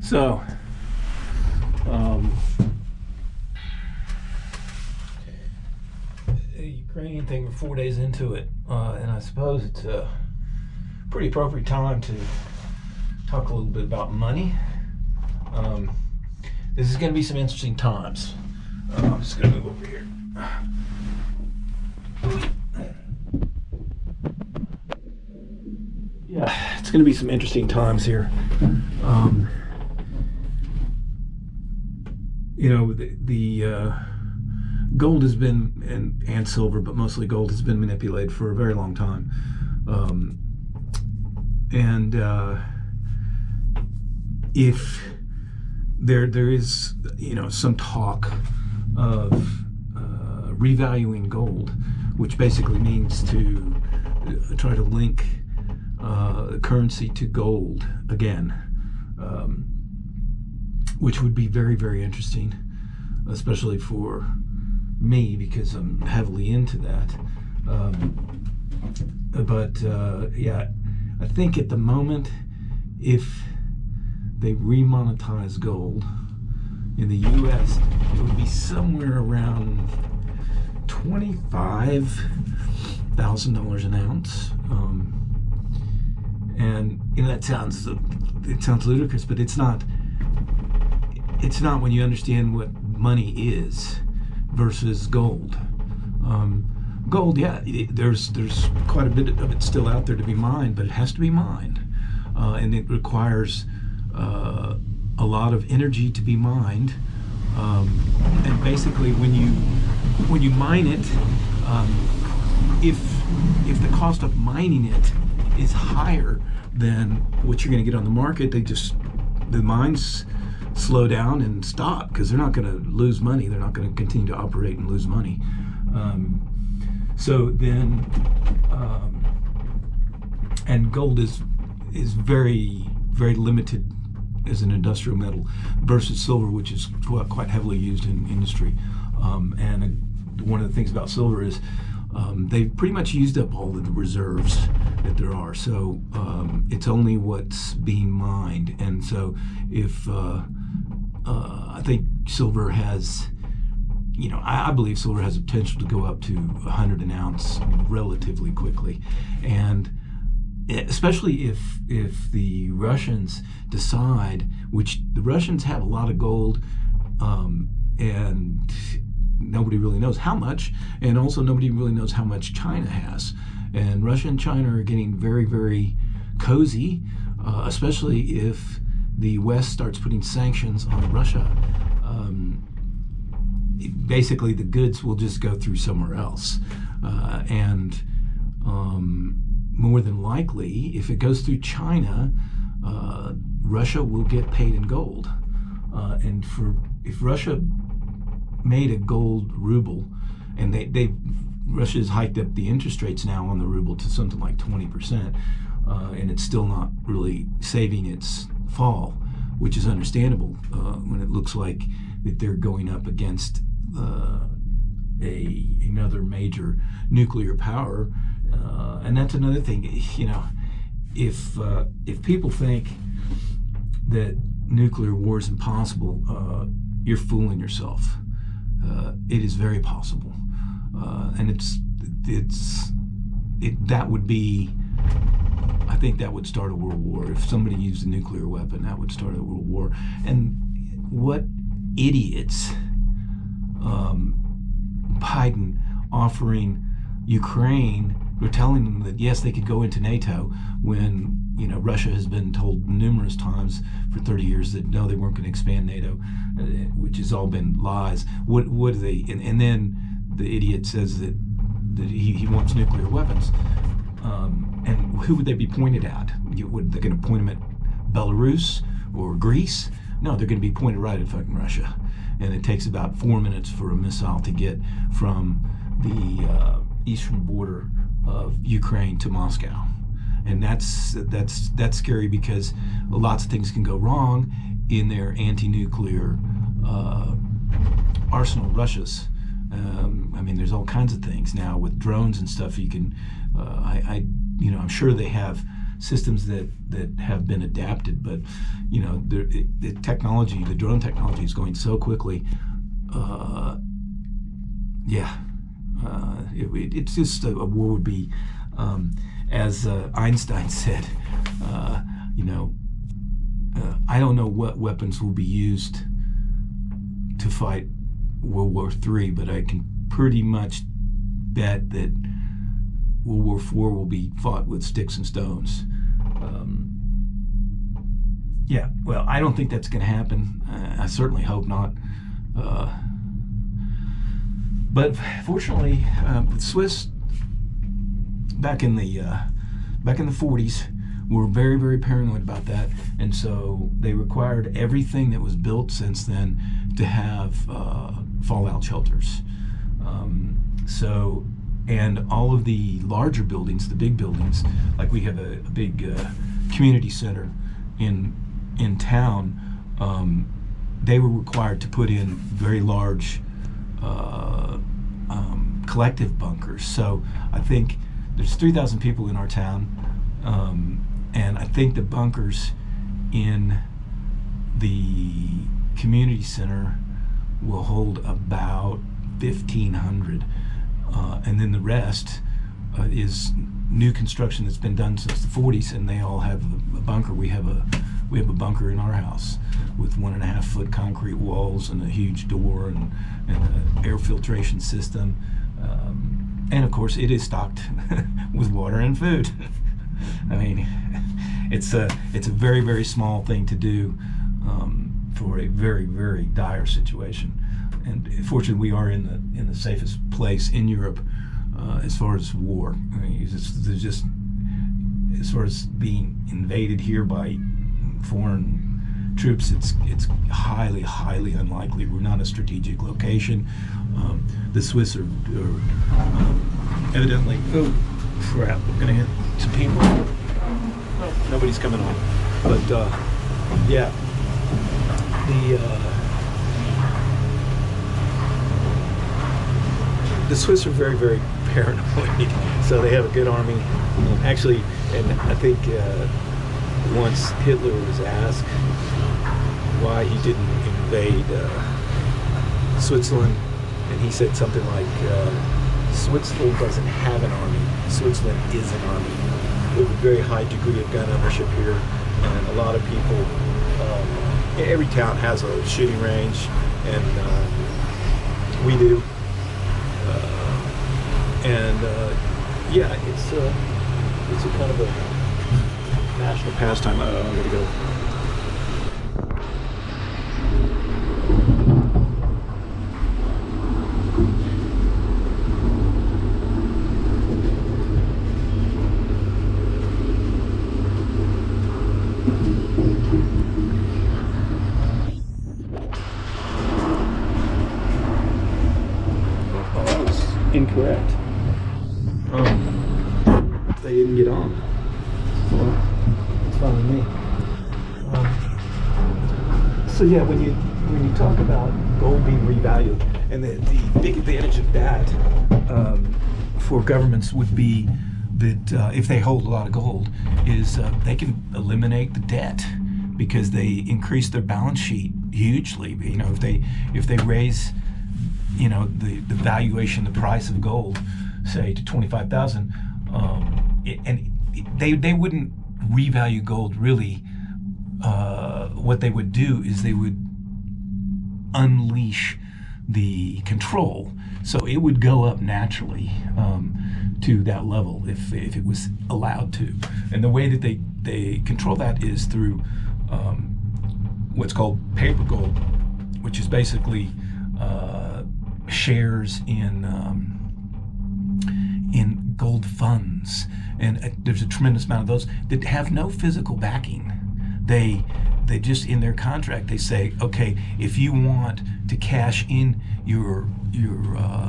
So, the Ukrainian thing, we're 4 days into it, and I suppose it's a pretty appropriate time to talk a little bit about money. This is going to be some interesting times. I'm just going to move over here. Yeah, it's going to be some interesting times here. You know, the gold has been, and silver, but mostly gold has been manipulated for a very long time. If there is, you know, some talk of revaluing gold, which basically means to try to link currency to gold again, which would be very, very interesting, especially for me because I'm heavily into that. Yeah, I think at the moment, if they remonetize gold in the U.S., it would be somewhere around $25,000 an ounce. And you know, it sounds ludicrous, but it's not. It's not when you understand what money is versus gold. Gold, yeah, there's quite a bit of it still out there to be mined, but it has to be mined, and it requires a lot of energy to be mined. And basically, when you mine it, if the cost of mining it is higher than what you're going to get on the market, the mines slow down and stop because they're not going to lose money. They're not going to continue to operate and lose money. So then, and gold is very, very limited as an industrial metal versus silver, which is quite heavily used in industry. And one of the things about silver is they've pretty much used up all of the reserves that there are. So it's only what's being mined. And so if I think silver has, you know, I believe silver has the potential to go up to 100 an ounce relatively quickly. And especially if the Russians decide, which the Russians have a lot of gold, and nobody really knows how much, and also nobody really knows how much China has. And Russia and China are getting very, very cozy, especially if the West starts putting sanctions on Russia. Basically, the goods will just go through somewhere else. And more than likely, if it goes through China, Russia will get paid in gold. And if Russia made a gold ruble, and Russia's hiked up the interest rates now on the ruble to something like 20%, and it's still not really saving its fall, which is understandable when it looks like that they're going up against another major nuclear power. And that's another thing, you know, if people think that nuclear war is impossible, you're fooling yourself. It is very possible, and that would be, I think that would start a world war. If somebody used a nuclear weapon, that would start a world war. And what idiots, Biden offering Ukraine, we're telling them that yes, they could go into NATO when, you know, Russia has been told numerous times for 30 years that no, they weren't going to expand NATO, which has all been lies. What do they? And then the idiot says that he wants nuclear weapons. And who would they be pointed at? They're going to point them at Belarus or Greece? No, they're going to be pointed right at fucking Russia. And it takes about 4 minutes for a missile to get from the eastern border of Ukraine to Moscow. And that's scary because lots of things can go wrong in their anti-nuclear arsenal, Russia's. I mean, there's all kinds of things now with drones and stuff. You can, I'm sure they have systems that have been adapted. But the technology, the drone technology, is going so quickly. It's just a war would be, as Einstein said. I don't know what weapons will be used to fight World War III, but I can pretty much bet that World War IV will be fought with sticks and stones. Well, I don't think that's going to happen. I certainly hope not. But fortunately, the Swiss back in the 40s were very, very paranoid about that, and so they required everything that was built since then to have fallout shelters. And all of the larger buildings, the big buildings, like we have a big community center in town, they were required to put in very large collective bunkers. So I think there's 3,000 people in our town, and I think the bunkers in the community center will hold about 1,500, and then the rest is new construction that's been done since the 40s, and they all have a bunker. We have a bunker in our house with 1.5 foot concrete walls and a huge door and an air filtration system, and of course it is stocked with water and food. I mean, it's a very, very small thing to do for a very, very dire situation. And fortunately, we are in the safest place in Europe as far as war. I mean, there's just as far as being invaded here by foreign troops, it's highly, highly unlikely. We're not a strategic location. The Swiss are evidently. Oh crap! We're gonna hit some people. Oh, nobody's coming on. But the Swiss are very, very paranoid, so they have a good army. Actually, and I think once Hitler was asked why he didn't invade Switzerland, and he said something like, Switzerland doesn't have an army, Switzerland is an army. We have a very high degree of gun ownership here, and a lot of people, every town has a shooting range, and we do. It's a kind of a national pastime. I'm gonna go. Oh, that was incorrect. They didn't get on. Well, it's fine with me. When you talk about gold being revalued, and the big advantage of that for governments would be that if they hold a lot of gold, is they can eliminate the debt because they increase their balance sheet hugely. If they raise the valuation, the price of gold, say to 25,000. And they wouldn't revalue gold really. What they would do is they would unleash the control, so it would go up naturally to that level if it was allowed to. And the way that they control that is through what's called paper gold, which is basically shares in gold funds. And there's a tremendous amount of those that have no physical backing. They just, in their contract, they say, okay, if you want to cash in your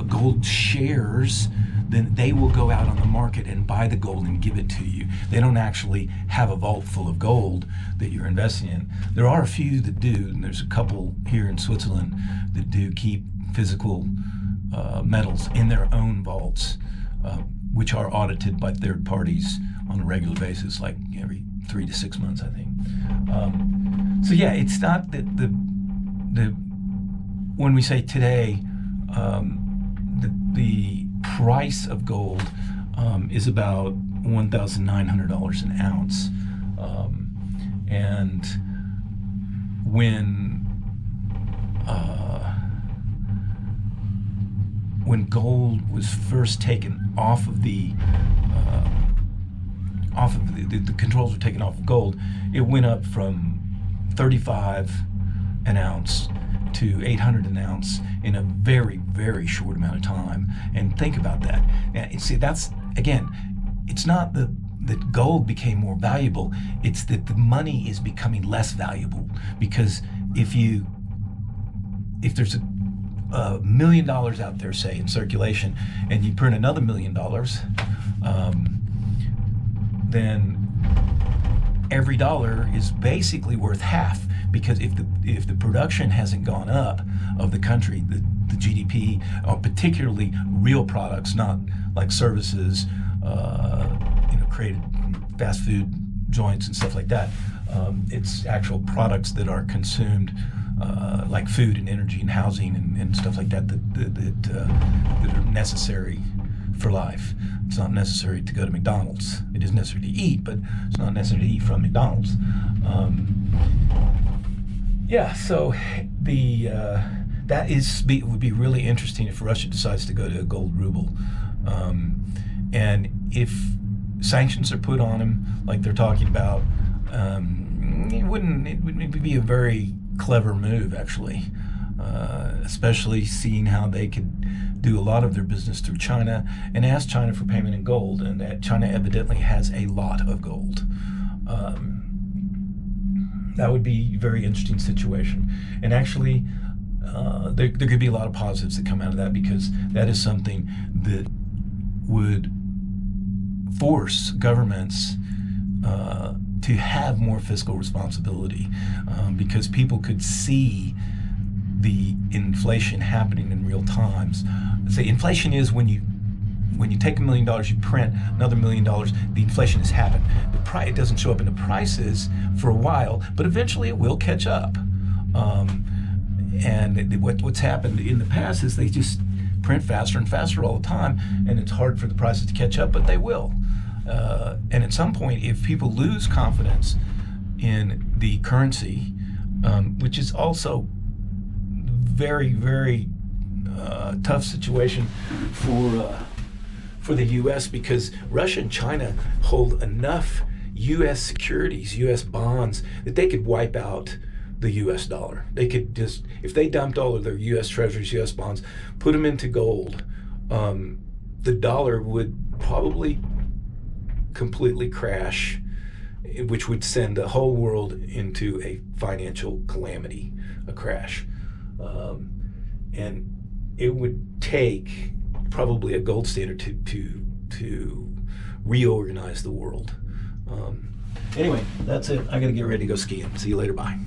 gold shares, then they will go out on the market and buy the gold and give it to you. They don't actually have a vault full of gold that you're investing in. There are a few that do, and there's a couple here in Switzerland that do keep physical metals in their own vaults, which are audited by third parties on a regular basis, like every 3 to 6 months, I think. So yeah, it's not that the when we say today, the price of gold is about $1,900 an ounce, and when gold was first taken off of the controls were taken off of gold, it went up from 35 an ounce to 800 an ounce in a very, very short amount of time. And think about that. And see, that's, again, it's not that gold became more valuable, it's that the money is becoming less valuable. Because if there's $1 million out there, say, in circulation, and you print another $1 million, then every dollar is basically worth half. Because if the production hasn't gone up of the country, the GDP, particularly real products, not like services, created fast food joints and stuff like that. It's actual products that are consumed, like food and energy and housing and stuff like that that are necessary for life. It's not necessary to go to McDonald's. It is necessary to eat, but it's not necessary to eat from McDonald's. Yeah, so would be really interesting if Russia decides to go to a gold ruble, and if sanctions are put on them like they're talking about, it would be a very clever move, actually, especially seeing how they could do a lot of their business through China and ask China for payment in gold, and that China evidently has a lot of gold. That would be a very interesting situation. And actually, there could be a lot of positives that come out of that, because that is something that would force governments to have more fiscal responsibility, because people could see the inflation happening in real times. Say, inflation is when you take $1 million, you print another $1 million, the inflation has happened. It doesn't show up in the prices for a while, but eventually it will catch up. And what's happened in the past is they just print faster and faster all the time, and it's hard for the prices to catch up, but they will. And at some point, if people lose confidence in the currency, which is also very, very tough situation for the U.S., because Russia and China hold enough U.S. securities, U.S. bonds, that they could wipe out the U.S. dollar. They could just, if they dumped all of their U.S. treasuries, U.S. bonds, put them into gold, the dollar would probably completely crash, which would send the whole world into a financial calamity, a crash. And it would take probably a gold standard to reorganize the world. Anyway, that's it. I got to get ready to go skiing. See you later. Bye.